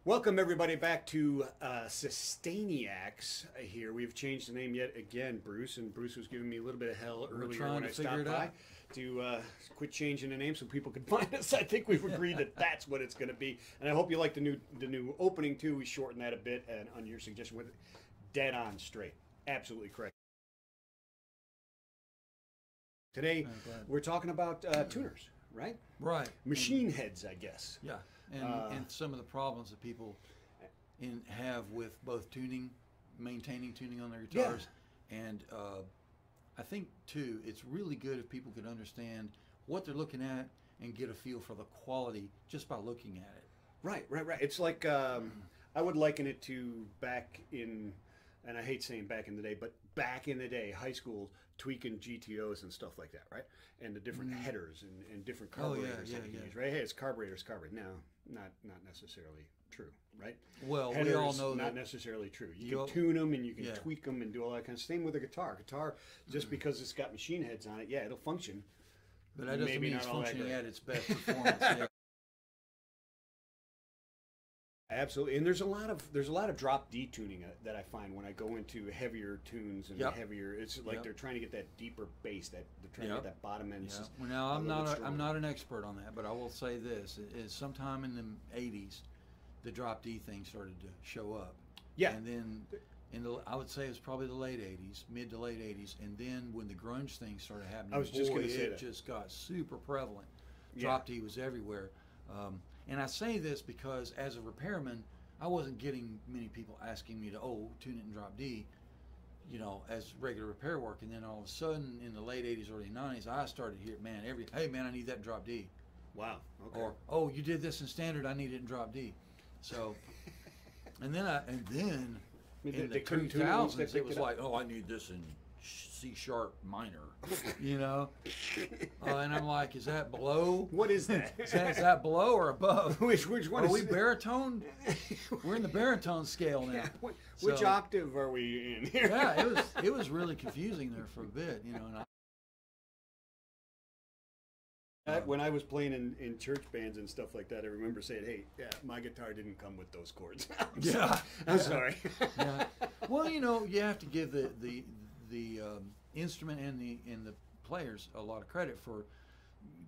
Welcome everybody back to Sustainiacs here. We've changed the name yet again, Bruce, and Bruce was giving me a little bit of hell earlier when I stopped by to quit changing the name so people could find us. I think we've agreed that that's what it's going to be, and I hope you like the new opening too. We shortened that a bit, and on your suggestion, with dead on straight, absolutely correct. Today we're talking about tuners, right? Right. Machine heads, I guess. Yeah, and some of the problems that people have with both maintaining tuning on their guitars, and I think too, it's really good if people could understand what they're looking at and get a feel for the quality just by looking at it. Right. It's like I would liken it to back in, and I hate saying back in the day, but back in the day, high school, tweaking GTOs and stuff like that, right? And the different headers and different carburetors that you can use, right? Hey, it's carburetors. No, not necessarily true, right? Well, headers, we all know not that necessarily true. You can tune them and you can tweak them and do all that kind of. Same with a guitar. Just because it's got machine heads on it, yeah, it'll function. But that doesn't mean it's functioning at its best performance. Absolutely, and there's a lot of drop D tuning that I find when I go into heavier tunes and heavier. It's like they're trying to get that deeper bass, that they're trying to get that bottom end. Well, now I'm not an expert on that, but I will say this: is sometime in the '80s, the drop D thing started to show up. Yeah, and then I would say it was probably the late '80s, mid to late '80s, and then when the grunge thing started happening, I was just going to say it just got super prevalent. Drop D was everywhere. And I say this because as a repairman, I wasn't getting many people asking me to, tune it in drop D, as regular repair work. And then all of a sudden in the late 80s, early 90s, I started to hear, hey man, I need that in drop D. Wow. Okay. Or, you did this in standard, I need it in drop D. So, and then in the 2000s, it was like, I need this in C sharp minor, and I'm like, is that below? What is that? Is that below or above? Which one? Are we baritone? We're in the baritone scale now. Yeah, which octave are we in here? Yeah, it was really confusing there for a bit, And when I was playing in church bands and stuff like that, I remember saying, "Hey, my guitar didn't come with those chords." I'm sorry. Yeah. Well, you have to give the instrument and the players a lot of credit for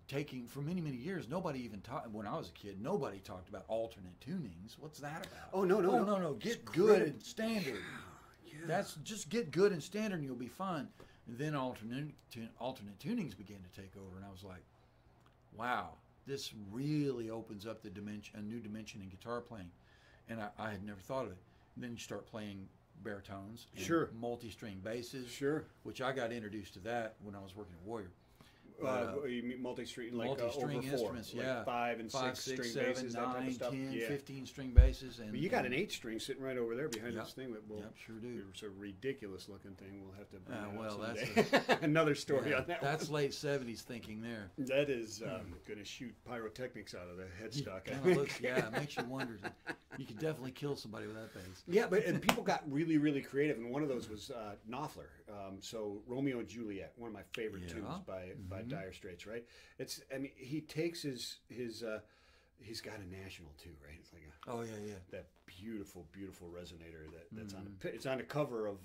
taking, for many years, nobody even talked, when I was a kid, nobody talked about alternate tunings. What's that about? Oh, no. Get good in standard. That's just get good in standard and you'll be fine. And then alternate tunings began to take over, and I was like, wow, this really opens up a new dimension in guitar playing. And I had never thought of it. And then you start playing baritones, multi-string basses, which I got introduced to that when I was working at Warrior. You mean multi-string, like multi-string over instruments, four, like 5 and 6 string seven, basses, 9, that type of stuff. 10, 15 string basses, and but you got an 8 string sitting right over there behind this thing that sure do. It's a ridiculous looking thing. We'll have to. Well, that's another story on that. That's late '70s thinking there. That is going to shoot pyrotechnics out of the headstock. It makes you wonder. You could definitely kill somebody with that bass. Yeah, and people got really creative, and one of those was Knopfler. So Romeo and Juliet, one of my favorite tunes by Dire Straits, right? He takes his he's got a national too, right? It's like that beautiful resonator that's it's on the cover of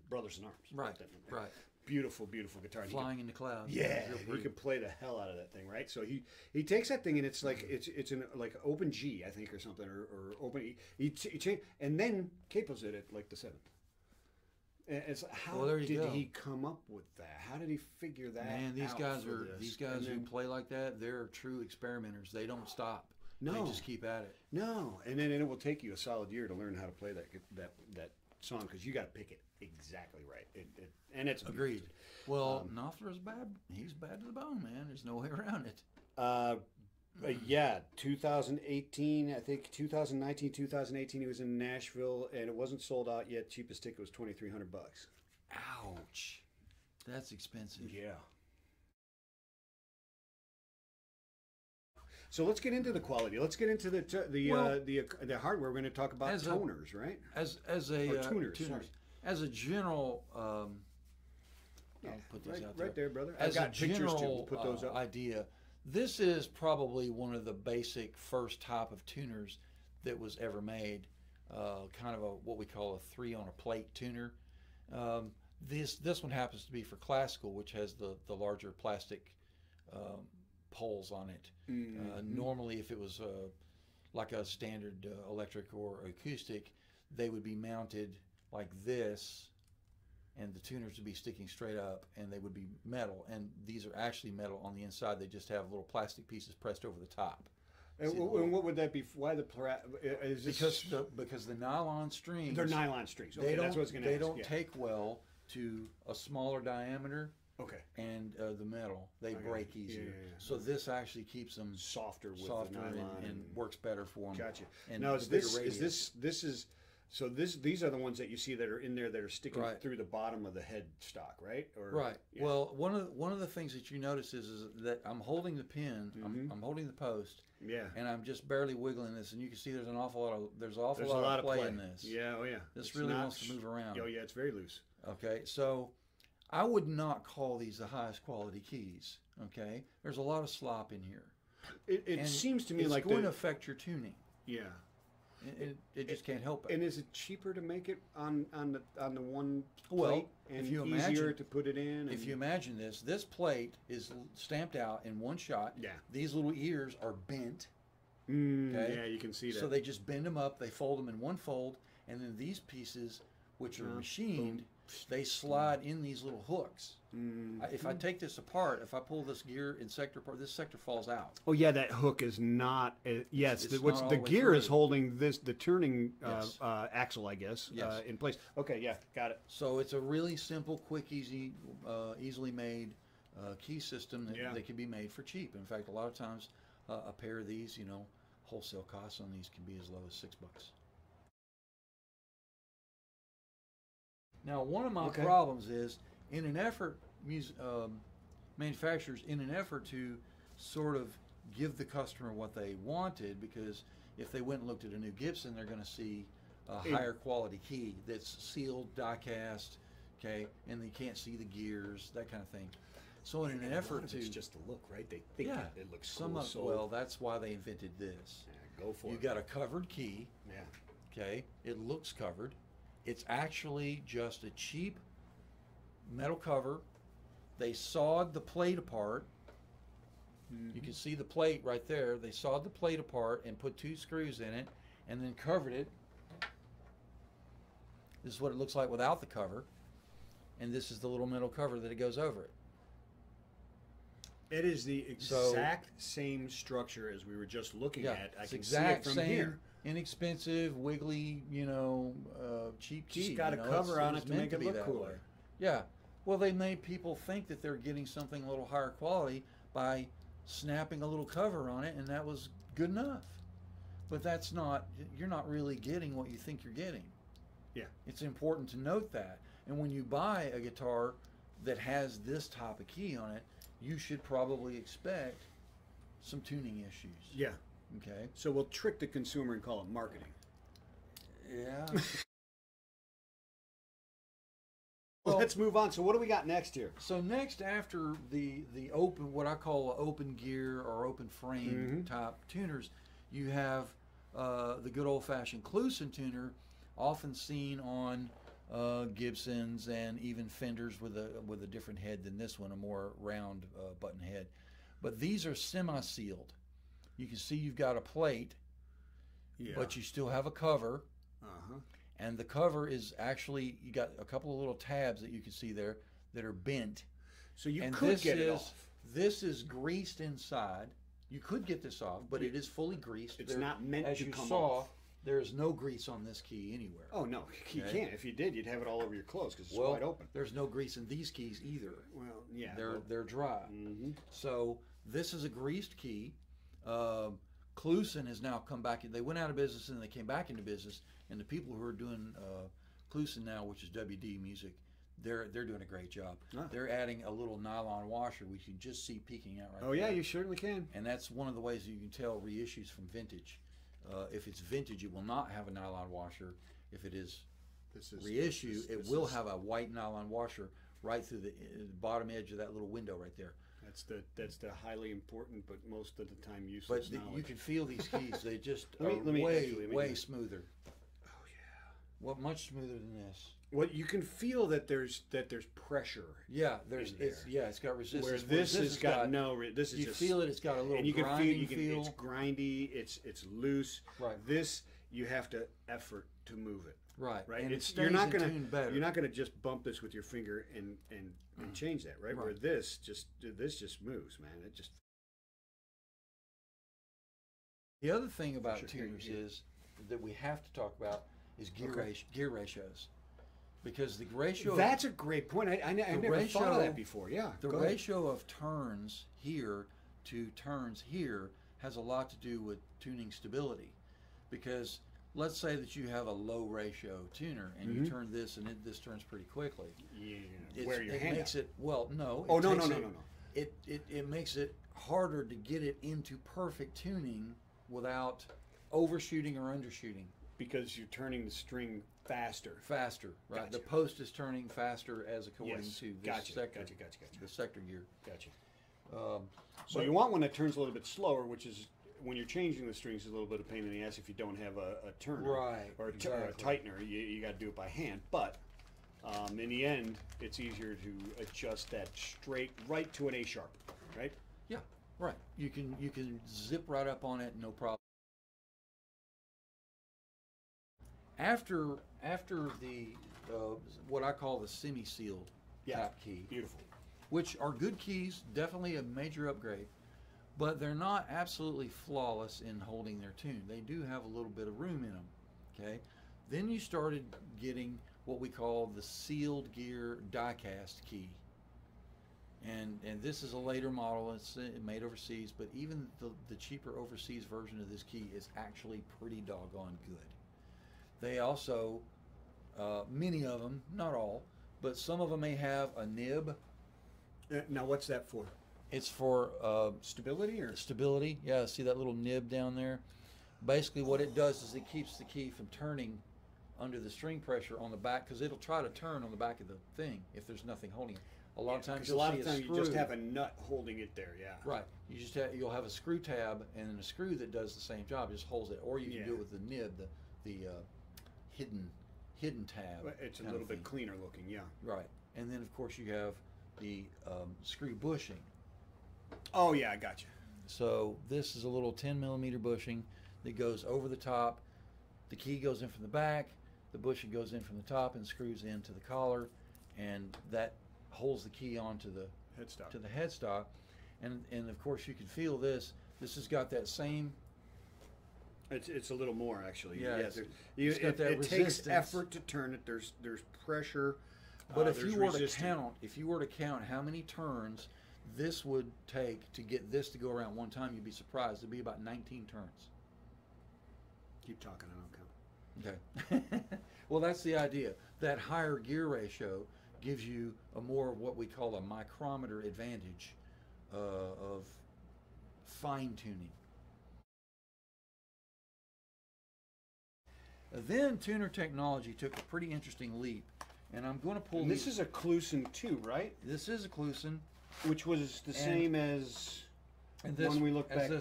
Brothers in Arms. Right. Beautiful guitar. Flying in the clouds. Yeah, he can play the hell out of that thing, right? So he takes that thing and it's like it's in like open G, I think, or something, or open. He changed and then capos it at like the 7th. It's how did he come up with that? How did he figure that? Man, these guys who play like that. They're true experimenters. They don't stop. No, they just keep at it. No, and then it will take you a solid year to learn how to play that song because you got to pick it exactly right. And it's agreed. Well, Knopfler's bad. He's bad to the bone, man. There's no way around it. 2018, I think 2019, 2018, he was in Nashville, and it wasn't sold out yet. Cheapest ticket was $2,300. Ouch, that's expensive. Yeah. So let's get into the quality. Let's get into the hardware. We're going to talk about toners, right? As tuners. As a general. I'll put these out there. Right there, brother. As I've got a general pictures too. We'll put those up. Idea. This is probably one of the basic first type of tuners that was ever made. Kind of what we call a 3 on a plate tuner. This one happens to be for classical, which has the larger plastic poles on it. Normally, if it was like a standard electric or acoustic, they would be mounted like this, and the tuners would be sticking straight up, and they would be metal. And these are actually metal on the inside. They just have little plastic pieces pressed over the top. And what would that be? Why the is this... because the nylon strings, they're nylon strings. Okay, that's what I was going to ask. They don't take well to a smaller diameter. Okay. And the metal, they break easier. Yeah. So this actually keeps them softer with the nylon and works better for them. Gotcha. And now these are the ones that you see that are in there that are sticking through the bottom of the head stock, right? Right. Yeah. Well, one of the things that you notice is that I'm holding the pin, I'm holding the post, and I'm just barely wiggling this, and you can see there's an awful lot of play in this. Yeah. Oh yeah. This really wants to move around. Oh yeah, it's very loose. Okay, so I would not call these the highest quality keys. Okay, there's a lot of slop in here. It seems to me like it's going to affect your tuning. Yeah. It just can't help it. And is it cheaper to make it on the one plate? Well, and if you easier to put it in? If you imagine this plate is stamped out in one shot. Yeah. These little ears are bent. Okay? Yeah, you can see that. So they just bend them up. They fold them in one fold, and then these pieces, which are machined, they slide in these little hooks. If I take this apart, if I pull this gear in sector apart, this sector falls out. Oh yeah, that hook is not. Yes, the gear through. Is holding the turning axle, I guess, in place. Okay, yeah, got it. So it's a really simple, quick, easily made key system that can be made for cheap. In fact, a lot of times a pair of these, wholesale costs on these can be as low as $6. Now, one of my problems is, in an effort, manufacturers, in an effort to sort of give the customer what they wanted, because if they went and looked at a new Gibson, they're going to see a higher quality key that's sealed, die cast, okay, and they can't see the gears, that kind of thing. So in an effort to... It's just a look, right? They think it looks cool. Well, that's why they invented this. Yeah, go for it. You got a covered key. Yeah. Okay, it looks covered. It's actually just a cheap metal cover. They sawed the plate apart. You can see the plate right there. They sawed the plate apart and put 2 screws in it and then covered it. This is what it looks like without the cover. And this is the little metal cover that it goes over it. It is the exact same structure as we were just looking at. I can see it from here. Inexpensive, wiggly, cheap key. Just got a cover on it to make it look cooler. Yeah. Well, they made people think that they're getting something a little higher quality by snapping a little cover on it, and that was good enough. But that's not, you're not really getting what you think you're getting. Yeah. It's important to note that. And when you buy a guitar that has this type of key on it, you should probably expect some tuning issues. Yeah. Okay. So we'll trick the consumer and call it marketing. Yeah. Well, let's move on. So what do we got next here? So next, after the open, what I call open gear or open frame type tuners, you have the good old-fashioned Kluson tuner, often seen on Gibsons and even Fenders with a different head than this one, a more round button head. But these are semi-sealed. You can see you've got a plate, but you still have a cover. And the cover is actually, you got a couple of little tabs that you can see there that are bent. So you could get it off. This is greased inside. You could get this off, but it is fully greased. It's not meant to come off. As you saw, there's no grease on this key anywhere. Oh, no, you can't. If you did, you'd have it all over your clothes because it's wide open. There's no grease in these keys either. Well, yeah. They're dry. So this is a greased key. Kluson has now come back. They went out of business and they came back into business. And the people who are doing Kluson now, which is WD Music, they're doing a great job. They're adding a little nylon washer, which you can just see peeking out right there. Oh, yeah, you certainly can. And that's one of the ways you can tell reissues from vintage. If it's vintage, it will not have a nylon washer. If it is reissue, it will have a white nylon washer right through the bottom edge of that little window right there. That's the highly important, but most of the time useless knowledge. You can feel these keys; they just let are me way smoother. Oh yeah. What much smoother than this? Well, you can feel that there's pressure. Yeah, it's got resistance. Where this has got no. This is you just feel it. It's got a little and you can grinding feel. It's grindy. It's loose. Right. This you have to effort to move it. Right. Right. And You're not gonna better. You're not gonna just bump this with your finger and change that. Right. Where this just moves, man. It just. The other thing about tuners is that we have to talk about is gear ratios, because the ratio. That's a great point. I never thought of that before. Yeah. The ratio of turns here to turns here has a lot to do with tuning stability, because let's say that you have a low ratio tuner and you turn this and this turns pretty quickly. Yeah. Where your hand makes it no. Oh no. It makes it harder to get it into perfect tuning without overshooting or undershooting. Because you're turning the string faster. Faster, right? Gotcha. The post is turning faster as according to this sector. Gotcha. The sector gear. Gotcha. So you want one that turns a little bit slower, which is when you're changing the strings, is a little bit of pain in the ass if you don't have a turner, right? Or a tightener. You got to do it by hand. But in the end, it's easier to adjust that straight right to an A sharp, right? Yeah, right. You can zip right up on it, no problem. After the what I call the semi-sealed tap key, beautiful, which are good keys, definitely a major upgrade, but they're not absolutely flawless in holding their tune. They do have a little bit of room in them. Okay, then you started getting what we call the sealed gear die-cast key, and this is a later model. It's made overseas, but even the cheaper overseas version of this key is actually pretty doggone good. They also, many of them, not all, but some of them may have a nib. Now, what's that for? It's for stability or stability. Yeah, see that little nib down there? Basically, what it does is it keeps the key from turning under the string pressure on the back, because it'll try to turn on the back of the thing if there's nothing holding it. A lot of times you just have a nut holding it there. Yeah. Right. You'll have a screw tab and then a screw that does the same job, just holds it, or you can do it with the nib, the hidden tab. It's a little bit cleaner looking, yeah. Right, and then of course you have the screw bushing. Oh yeah, I got you. So this is a little 10mm bushing that goes over the top. The key goes in from the back, the bushing goes in from the top and screws into the collar, and that holds the key onto the headstock. And of course you can feel this. This has got that same. It's a little more actually. Yeah, it takes effort to turn it. There's pressure. But if you were to count how many turns this would take to get this to go around one time, you'd be surprised. It'd be about 19 turns. Keep talking, I don't count. Okay. Well, that's the idea. That higher gear ratio gives you a more what we call a micrometer advantage of fine tuning. Then tuner technology took a pretty interesting leap, and I'm going to pull. This is a Kluson 2, right? This is a Kluson, which was the same as when we look back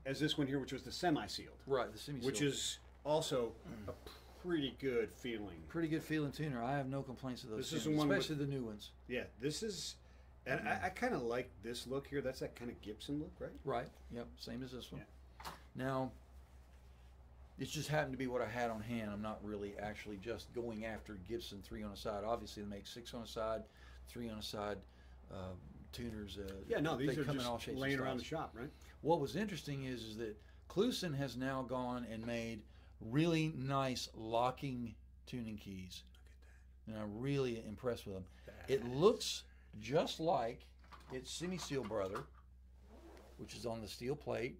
as this one here, which was the semi-sealed. Right, the semi-sealed, which is also a pretty good feeling. Pretty good feeling tuner. I have no complaints with those. This is the one, especially the new ones. Yeah, this is, and I kind of like this look here. That's that kind of Gibson look, right? Right. Yep. Same as this one. Yeah. Now. It just happened to be what I had on hand. I'm not really actually just going after Gibson 3 on a side. Obviously, they make 6 on a side, 3 on a side tuners. Yeah, no, these are come just in all shapes laying and around the styles. shop, right? What was interesting is that Kluson has now gone and made really nice locking tuning keys. Look at that. And I'm really impressed with them. It looks just like its semi-seal brother, which is on the steel plate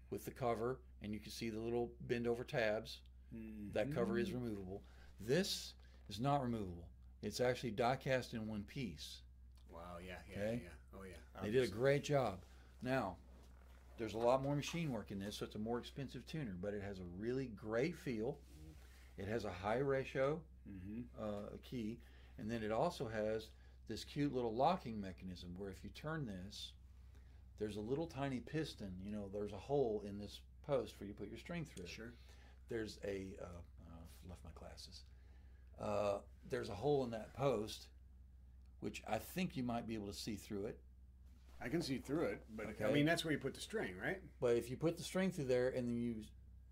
with the cover, and you can see the little bend over tabs. That cover is removable. This is not removable. It's actually die cast in one piece. Wow, yeah. Oh yeah. They did a great job. Now, there's a lot more machine work in this, so it's a more expensive tuner, but it has a really great feel. It has a high ratio key, and then it also has this cute little locking mechanism where if you turn this, there's a little tiny piston. You know, there's a hole in this post where you put your string through. Sure. There's a I've left my glasses. There's a hole in that post, which I think you might be able to see through it. I can see through it, but Okay. I mean that's where you put the string, right? But if you put the string through there and then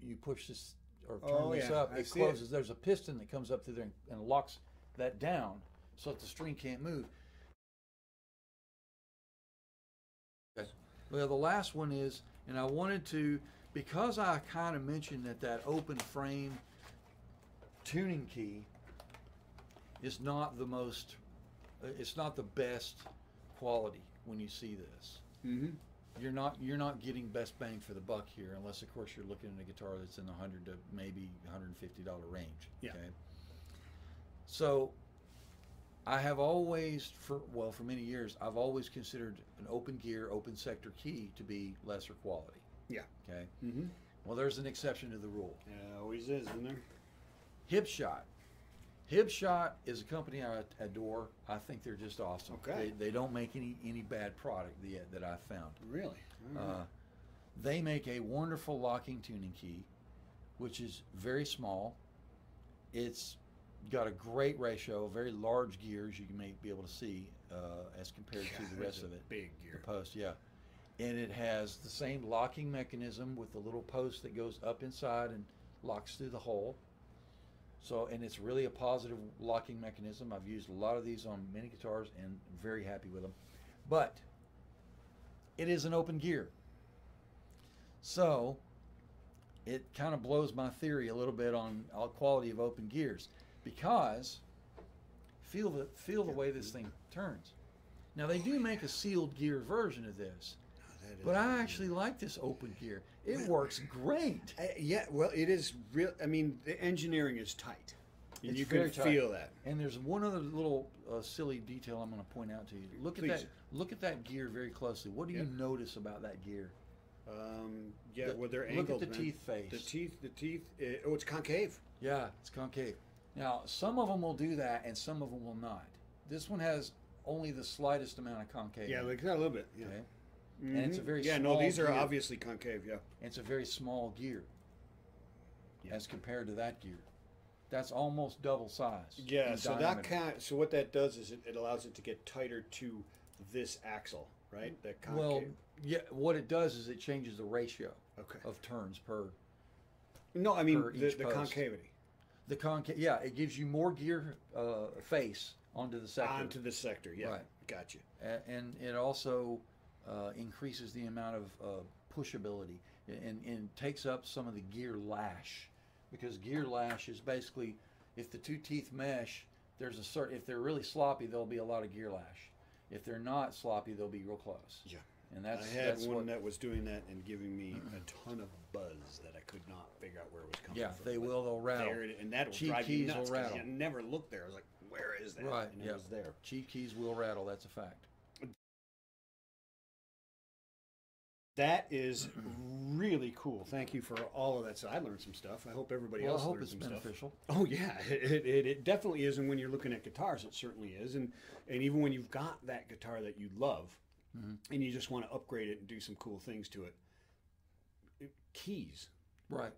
you push this or turn this up, it closes. There's a piston that comes up through there and locks that down so that the string can't move. Okay. Well, the last one is, and I wanted to, because I kind of mentioned that open frame tuning key is not the most, it's not the best quality when you see this. Mm-hmm. You're not getting best bang for the buck here, unless of course you're looking at a guitar that's in the $100 to maybe $150 range. Yeah. Okay. So I have always, for many years, I've always considered an open gear, open sector key to be lesser quality. Yeah. Okay. Mm-hmm. Well, there's an exception to the rule. Yeah, always is, isn't there? Hipshot. Hipshot is a company I adore. I think they're just awesome. Okay. They don't make any bad product yet that I've found. Really? They make a wonderful locking tuning key, which is very small. It's got a great ratio, very large gears you may be able to see as compared to the rest of it. Big gear. The post, yeah. And it has the same locking mechanism with the little post that goes up inside and locks through the hole. So, and it's really a positive locking mechanism. I've used a lot of these on many guitars and I'm very happy with them. But it is an open gear. So it kind of blows my theory a little bit on quality of open gears, because feel the way this thing turns. Now they do make a sealed gear version of this. But I actually like this open gear. It works great. Yeah, well, it is real. I mean, the engineering is tight. And It's you can very tight. feel that. And there's one other little silly detail I'm going to point out to you. Look at that gear very closely. What do you notice about that gear? Well, they're Look angled. at the teeth face. The teeth. It's concave. Yeah, it's concave. Now, some of them will do that, and some of them will not. This one has only the slightest amount of concave. Yeah, like that a little bit. Yeah. Okay. Mm-hmm. And it's a very yeah. small No, these are gear. obviously concave. Yeah. It's a very small gear as compared to that gear. That's almost double size. Yeah. in So diameter. so what that does is it allows it to get tighter to this axle, right? That concave. Well, yeah. What it does is it changes the ratio Okay. of turns per. No, I mean per the each post. concavity. The concave. Yeah, it gives you more gear face onto the sector. Onto the sector. Yeah. Right. Gotcha. And it also increases the amount of pushability and takes up some of the gear lash, because gear lash is basically, if the two teeth mesh, there's a certain, if they're really sloppy, there'll be a lot of gear lash. If they're not sloppy, they'll be real close. Yeah. And that's I had one what, that was doing that and giving me a ton of buzz that I could not figure out where it was coming yeah, from. they will. They'll rattle. And that'll Cheap drive you keys nuts, will 'cause rattle. you never looked there. I was like, where is that? Right. And it was there. Cheap keys will rattle. That's a fact. That is really cool. Thank you for all of that. So I learned some stuff. I hope everybody else I hope learned it's some beneficial. stuff. Oh yeah, it definitely is. And when you're looking at guitars, it certainly is. And even when you've got that guitar that you love, and you just want to upgrade it and do some cool things to it, keys, Right.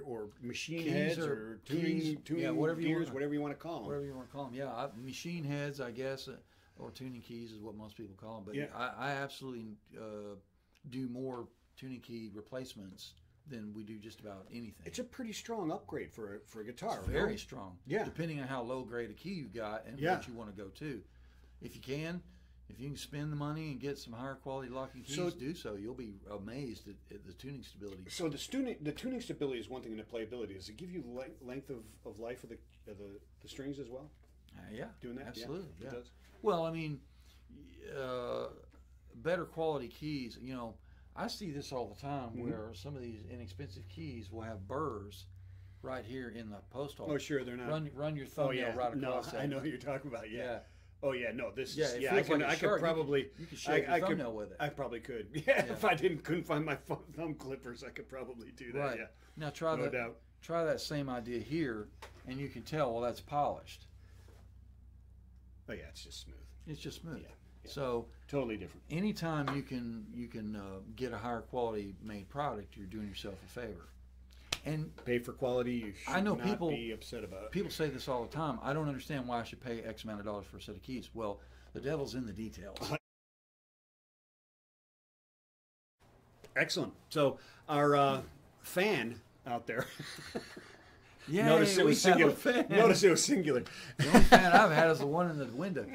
or machine Keys heads or tuning keys, tuning whatever you gears, wanna- whatever you want to call them. Whatever you want to call them. Yeah, machine heads, I guess, or tuning keys is what most people call them. But Yeah. I absolutely do more tuning key replacements than we do just about anything. It's a pretty strong upgrade for a guitar. It's very right? strong. Yeah. Depending on how low grade a key you got and Yeah. what you want to go to. If you can spend the money and get some higher quality locking keys, do so. You'll be amazed at the tuning stability. So the tuning stability is one thing, and the playability. Does it give you length of life of the strings as well? Yeah, Doing that? absolutely. Yeah, Yeah. it does. Well, I mean, better quality keys. You know, I see this all the time where some of these inexpensive keys will have burrs right here in the post hole. Oh, sure, they're not. Run your thumbnail right across. No, I know what you're talking about. Yeah. Yeah. Oh yeah, no, this Yeah, is it yeah. feels like a I shark. could probably You could shave your thumbnail with it. I probably could. Yeah, if I couldn't find my thumb clippers, I could probably do that. Right. Yeah. Now try No that. doubt. Try that same idea here, and you can tell. Well, that's polished. Oh yeah, it's just smooth. It's just smooth. Yeah. So totally different. Anytime you can get a higher quality made product, you're doing yourself a favor. And pay for quality. You should I know not people be upset about it. People say this all the time. I don't understand why I should pay X amount of dollars for a set of keys. Well, the devil's in the details. Excellent. So our fan out there. Yeah, notice it was singular. Notice it was singular. The only fan I've had is the one in the window.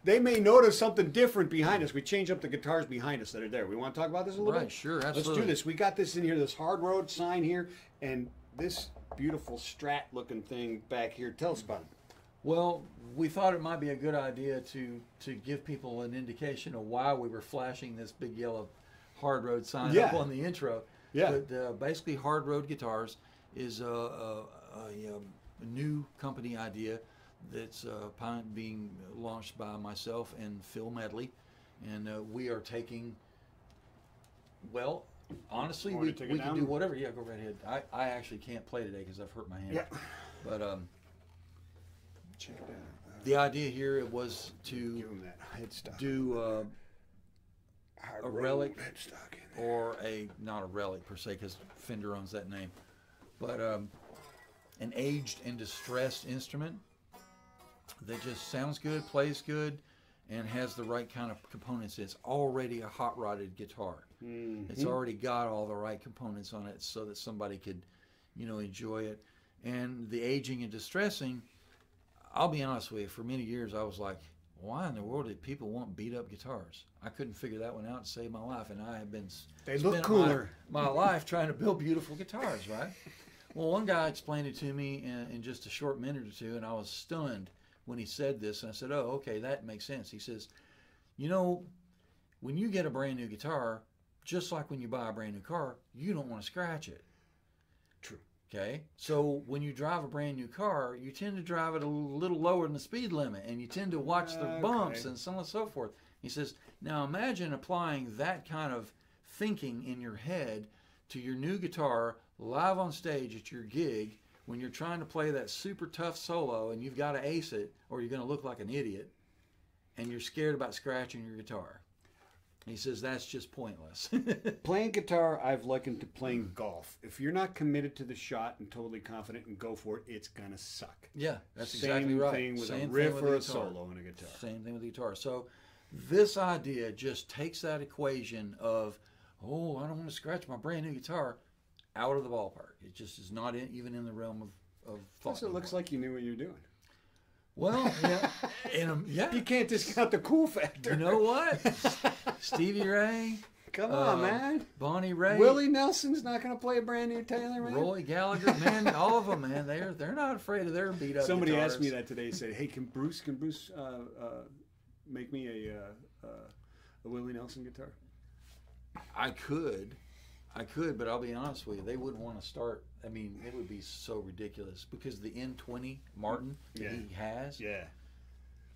They may notice something different behind us. We change up the guitars behind us that are there. We want to talk about this a little bit? Right, sure, absolutely. Let's do this. We got this in here, this Hard Road sign here, and this beautiful Strat-looking thing back here. Tell us about it. Well, we thought it might be a good idea to give people an indication of why we were flashing this big yellow Hard Road sign up on the intro. Yeah. But basically, Hard Road Guitars is a new company idea that's being launched by myself and Phil Medley, and we are taking. Well, honestly, we can do whatever. Yeah, go right ahead. I actually can't play today because I've hurt my hand. Yeah. But check it out. The idea here was to give them that headstock. Do a relic headstock or not a relic per se because Fender owns that name, but an aged and distressed instrument that just sounds good, plays good, and has the right kind of components. It's already a hot rodded guitar. Mm-hmm. It's already got all the right components on it so that somebody could, enjoy it. And the aging and distressing, I'll be honest with you, for many years I was like, why in the world did people want beat up guitars? I couldn't figure that one out to save my life, and I have been spending my life trying to build beautiful guitars, right? Well, one guy explained it to me in just a short minute or two, and I was stunned when he said this, and I said, oh, okay, that makes sense. He says, when you get a brand new guitar, just like when you buy a brand new car, you don't want to scratch it. True. Okay? So when you drive a brand new car, you tend to drive it a little lower than the speed limit, and you tend to watch the bumps and so on and so forth. He says, now imagine applying that kind of thinking in your head to your new guitar live on stage at your gig when you're trying to play that super tough solo and you've got to ace it or you're going to look like an idiot and you're scared about scratching your guitar. He says that's just pointless. Playing guitar, I've likened to playing golf. If you're not committed to the shot and totally confident and go for it, it's going to suck. Yeah, that's exactly right. Same thing with a riff or a solo in a guitar. Same thing with the guitar. So this idea just takes that equation of, oh, I don't want to scratch my brand new guitar, out of the ballpark. It just is not even in the realm of thought. Plus, it looks like you knew what you were doing. Well, yeah. You can't discount the cool factor. You know what? Stevie Ray. Come on, man. Bonnie Raitt. Willie Nelson's not going to play a brand new Taylor, man. Roy Gallagher, man, all of them, man. They're not afraid of their beat up. Somebody guitars. asked me that today. Said, "Hey, can Bruce make me a Willie Nelson guitar?" I could, but I'll be honest with you, they wouldn't want to start. I mean, it would be so ridiculous because the N20 Martin that he has. Yeah.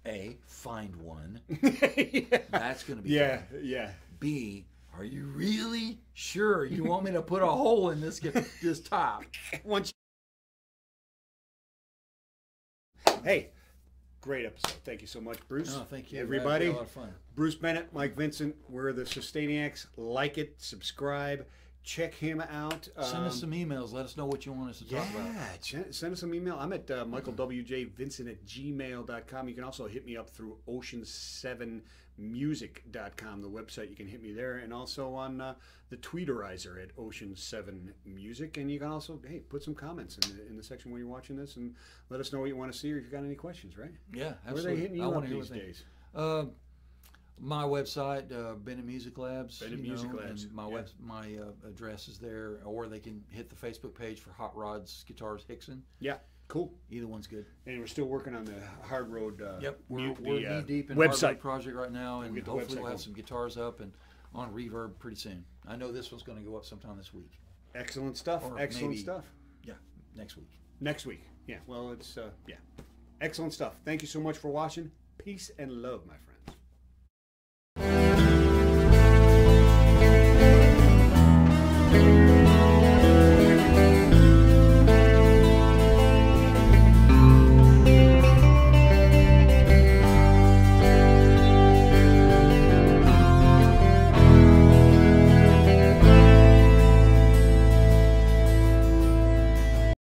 A, find one. Yeah. That's going to be fun. Yeah. B, are you really sure you want me to put a hole in this top? Hey, great episode. Thank you so much, Bruce. No, thank you. Everybody. A lot of fun. Bruce Bennett, Mike Vincent. We're the Sustainiacs. Like it, subscribe. Check him out. Send us some emails. Let us know what you want us to talk about. Yeah, send us some email. I'm at michaelwjvincent@gmail.com. You can also hit me up through ocean7music.com, the website. You can hit me there, and also on the Tweeterizer at Ocean7Music. And you can also, put some comments in the section where you're watching this, and let us know what you want to see or if you've got any questions, right? Yeah, absolutely. Where are they hitting you up these days? My website, Bennett Music Labs. Bennett Music Labs. And my address is there, or they can hit the Facebook page for Hot Rods Guitars Hickson. Yeah, cool. Either one's good. And we're still working on the Hard Road. Yep, we're knee deep in website Hard Road project right now, and hopefully we'll have going. some guitars up and on Reverb pretty soon. I know this one's going to go up sometime this week. Excellent stuff. Excellent stuff. Yeah, next week. Next week. Yeah. Well, it's excellent stuff. Thank you so much for watching. Peace and love, my friend.